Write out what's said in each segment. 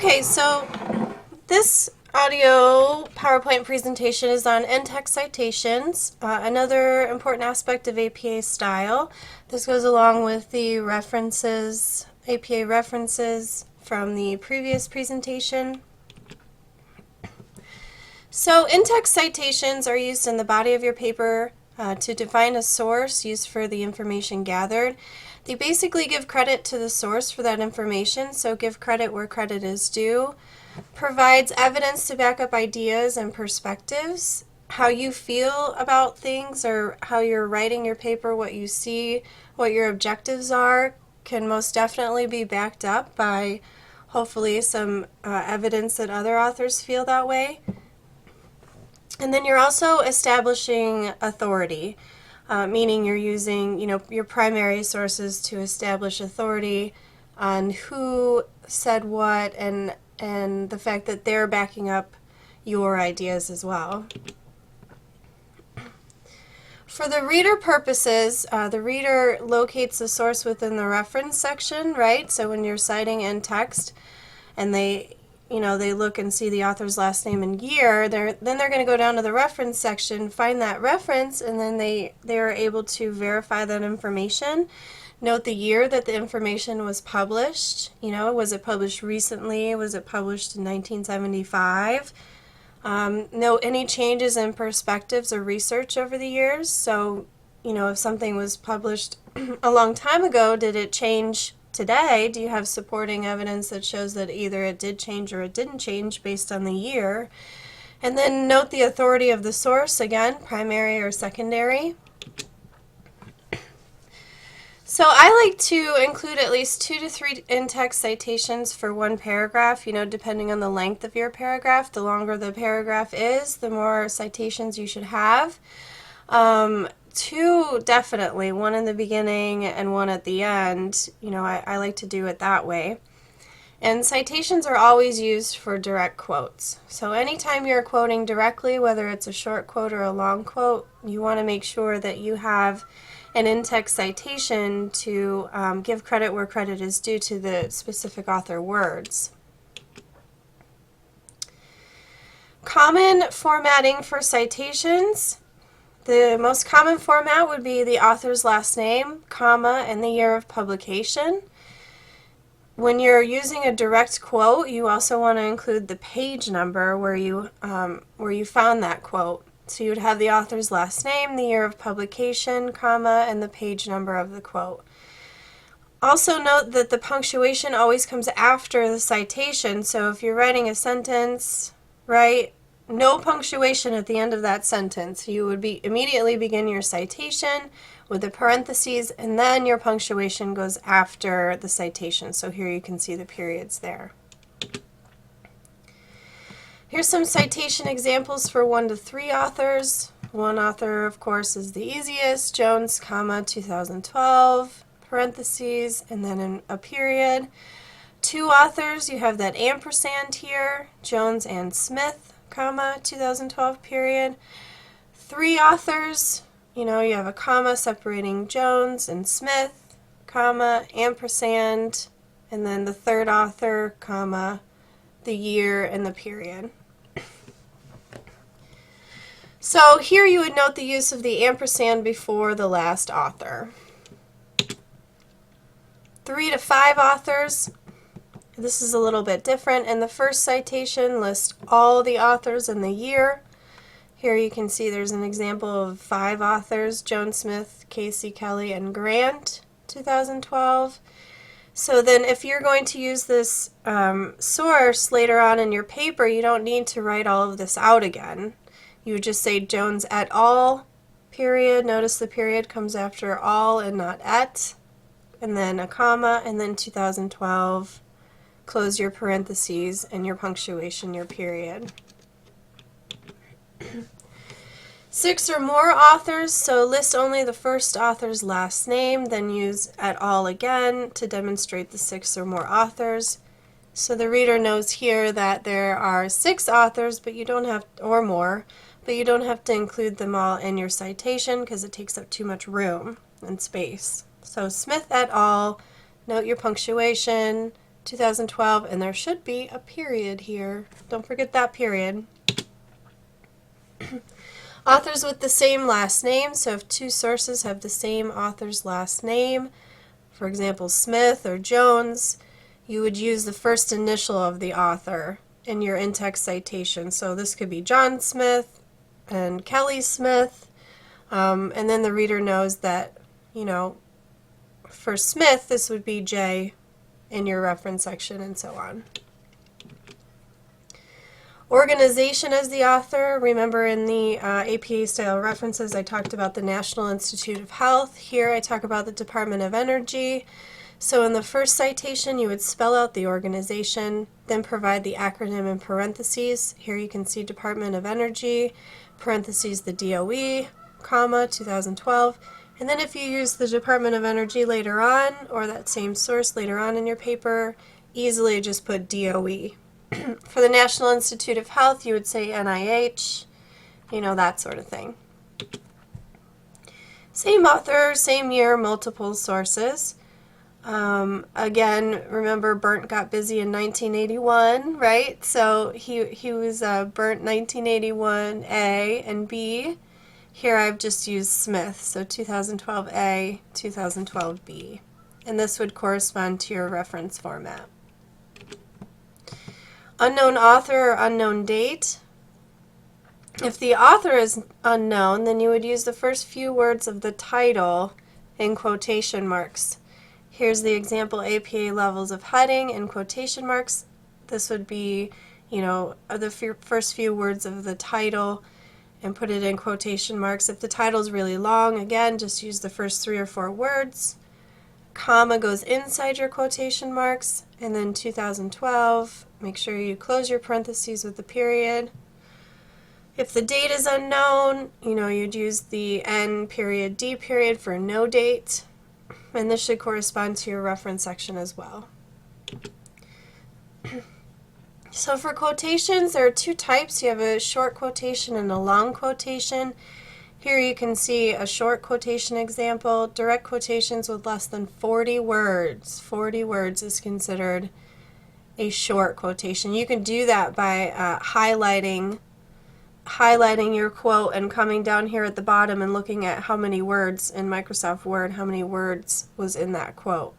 Okay, so this audio PowerPoint presentation is on In Text Citations, another important aspect of APA style. This goes along with the references, APA references from the previous presentation. So in-text citations are used in the body of your paper to define a source used for the information gathered. They basically give credit to the source for that information, so give credit where credit is due. Provides evidence to back up ideas and perspectives. How you feel about things or how you're writing your paper, what you see, what your objectives are, can most definitely be backed up by hopefully some evidence that other authors feel that way. And then you're also establishing authority, meaning you're using, your primary sources to establish authority on who said what and the fact that they're backing up your ideas as well. For the reader purposes, the reader locates the source within the reference section, right? So when you're citing in text and they look and see the author's last name and year, then they're going to go down to the reference section, find that reference, and then they are able to verify that information. Note the year that the information was published. Was it published recently? Was it published in 1975? Note any changes in perspectives or research over the years. So, if something was published a long time ago, did it change today? Do you have supporting evidence that shows that either it did change or it didn't change based on the year? And then note the authority of the source, again, primary or secondary. So I like to include at least 2 to 3 in-text citations for one paragraph, depending on the length of your paragraph. The longer the paragraph is, the more citations you should have. 2 definitely, one in the beginning and one at the end. I like to do it that way. And citations are always used for direct quotes. So anytime you're quoting directly, whether it's a short quote or a long quote, you want to make sure that you have an in-text citation to give credit where credit is due to the specific author words. Common formatting for citations. The most common format would be the author's last name, comma, and the year of publication. When you're using a direct quote, you also want to include the page number where you found that quote. So you would have the author's last name, the year of publication, comma, and the page number of the quote. Also note that the punctuation always comes after the citation. So if you're writing a sentence, right, no punctuation at the end of that sentence. You would immediately begin your citation with the parentheses, and then your punctuation goes after the citation. So here you can see the periods there. Here's some citation examples for 1 to 3 authors. One author, of course, is the easiest, Jones, comma, 2012, parentheses, and then in a period. 2 authors, you have that ampersand here, Jones and Smith, comma, 2012, period. 3 authors, you have a comma separating Jones and Smith, comma, ampersand, and then the 3rd author, comma, the year and the period. So here you would note the use of the ampersand before the last author. 3 to 5 authors. This is a little bit different. In the first citation, list all the authors and the year. Here you can see there's an example of 5 authors, Jones, Smith, Casey, Kelly, and Grant, 2012. So then if you're going to use this source later on in your paper, you don't need to write all of this out again. You would just say Jones et al., period. Notice the period comes after all and not et. And then a comma, and then 2012. Close your parentheses and your punctuation, your period. 6 or more authors, so list only the first author's last name, then use et al. Again to demonstrate the 6 or more authors. So the reader knows here that there are 6 authors, but you don't have, or more, but you don't have to include them all in your citation because it takes up too much room and space. So Smith et al., note your punctuation, 2012, and there should be a period here. Don't forget that period. Authors with the same last name, so if two sources have the same author's last name, for example, Smith or Jones, you would use the first initial of the author in your in-text citation. So this could be John Smith and Kelly Smith, and then the reader knows that, you know, for Smith, this would be J in your reference section, and so on. Organization as the author. Remember in the APA style references I talked about the National Institute of Health. Here I talk about the Department of Energy. So in the first citation you would spell out the organization, then provide the acronym in parentheses. Here you can see Department of Energy, parentheses the DOE, comma, 2012. And then if you use the Department of Energy later on, or that same source later on in your paper, easily just put DOE. For the National Institute of Health, you would say NIH, you know, that sort of thing. Same author, same year, multiple sources. Again, remember Burnt got busy in 1981, right? So he was Burnt 1981 A and B. Here I've just used Smith, so 2012 A, 2012 B. And this would correspond to your reference format. Unknown author or unknown date. If the author is unknown, then you would use the first few words of the title in quotation marks. Here's the example APA levels of heading in quotation marks. This would be, you know, the first few words of the title and put it in quotation marks. If the title is really long, again, just use the first 3 or 4 words. Comma goes inside your quotation marks, and then 2012, make sure you close your parentheses with the period. If the date is unknown, you know, you'd use the N period D period for no date, and this should correspond to your reference section as well. So for quotations, there are 2 types. You have a short quotation and a long quotation. Here you can see a short quotation example. Direct quotations with less than 40 words. 40 words is considered a short quotation. You can do that by highlighting your quote and coming down here at the bottom and looking at how many words in Microsoft Word, how many words was in that quote.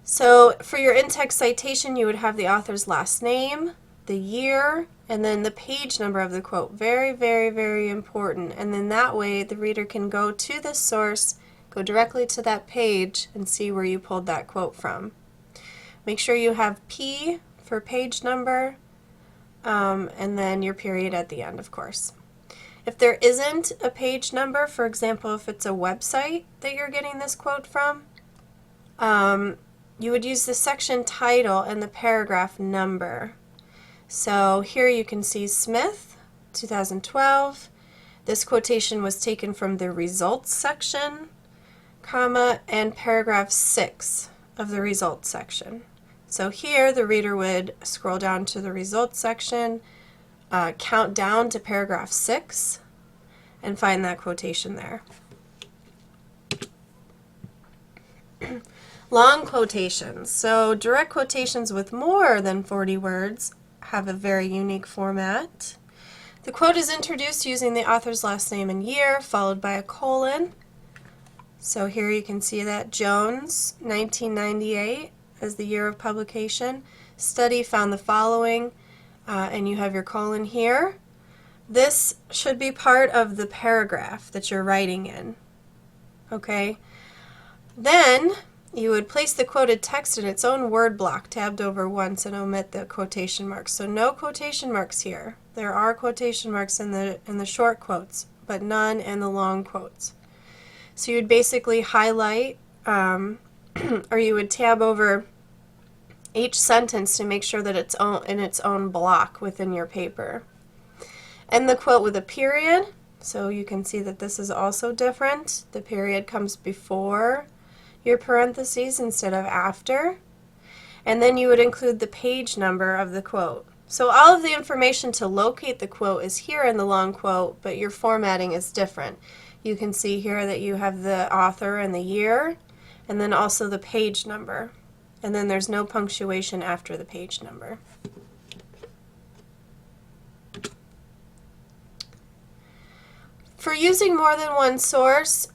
So for your in-text citation, you would have the author's last name, the year, and then the page number of the quote. Very, very, very important. And then that way the reader can go to the source, go directly to that page, and see where you pulled that quote from. Make sure you have P for page number, and then your period at the end, of course. If there isn't a page number, for example, if it's a website that you're getting this quote from, you would use the section title and the paragraph number. So here you can see Smith, 2012. This quotation was taken from the results section, comma, and paragraph 6 of the results section. So here the reader would scroll down to the results section, count down to paragraph 6, and find that quotation there. Long quotations. So direct quotations with more than 40 words have a very unique format. The quote is introduced using the author's last name and year, followed by a colon. So here you can see that Jones, 1998, as the year of publication. Study found the following, and you have your colon here. This should be part of the paragraph that you're writing in. Okay? Then you would place the quoted text in its own word block, tabbed over once, and omit the quotation marks. So no quotation marks here. There are quotation marks in the short quotes, but none in the long quotes. So you'd basically highlight, or you would tab over each sentence to make sure that it's in its own block within your paper. End the quote with a period, so you can see that this is also different. The period comes before your parentheses instead of after. And then you would include the page number of the quote. So all of the information to locate the quote is here in the long quote, but your formatting is different. You can see here that you have the author and the year, and then also the page number. and then there's no punctuation after the page number. For using more than one source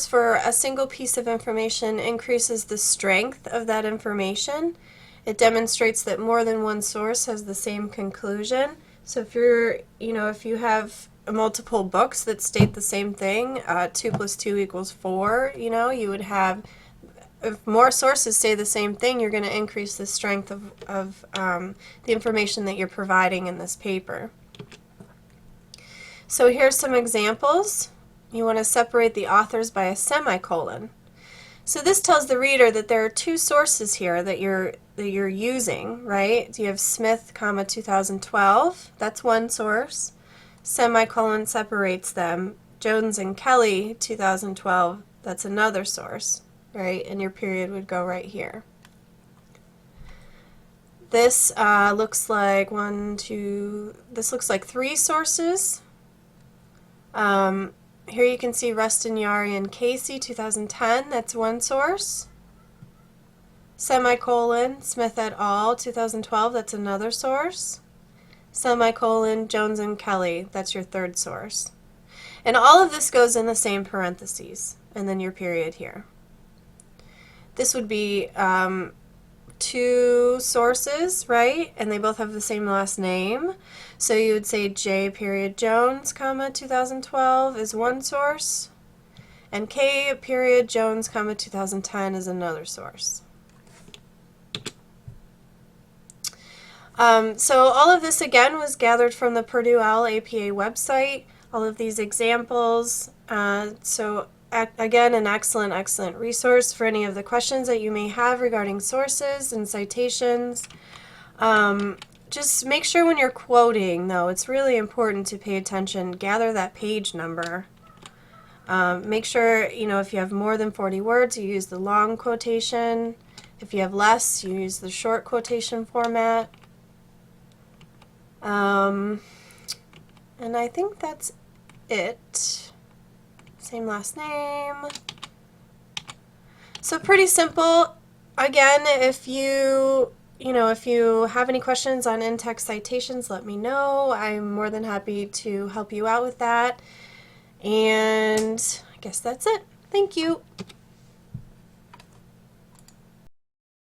for a single piece of information increases the strength of that information. It demonstrates that more than one source has the same conclusion. So if if you have multiple books that state the same thing, 2 + 2 = 4, you would have, if more sources say the same thing, you're going to increase the strength of the information that you're providing in this paper. So here's some examples. You want to separate the authors by a semicolon. So this tells the reader that there are 2 sources here that you're using, right? You have Smith, 2012, that's one source. Semicolon separates them. Jones and Kelly, 2012, that's another source, right? And your period would go right here. This looks like this looks like 3 sources. Here you can see Rustin, Yari, and Casey, 2010, that's one source. Semicolon, Smith et al., 2012, that's another source. Semicolon, Jones and Kelly, that's your third source. And all of this goes in the same parentheses, and then your period here. This would be 2 sources, right? And they both have the same last name. So you would say J. Jones, 2012 is one source, and K. Jones, 2010 is another source. So all of this again was gathered from the Purdue OWL APA website. All of these examples. Again, an excellent resource for any of the questions that you may have regarding sources and citations. Just make sure when you're quoting, though, it's really important to pay attention. Gather that page number. Make sure, if you have more than 40 words, you use the long quotation. If you have less, you use the short quotation format. And I think that's it. Same last name. So pretty simple. Again, if you have any questions on In Text Citations, let me know. I'm more than happy to help you out with that. And I guess that's it. Thank you.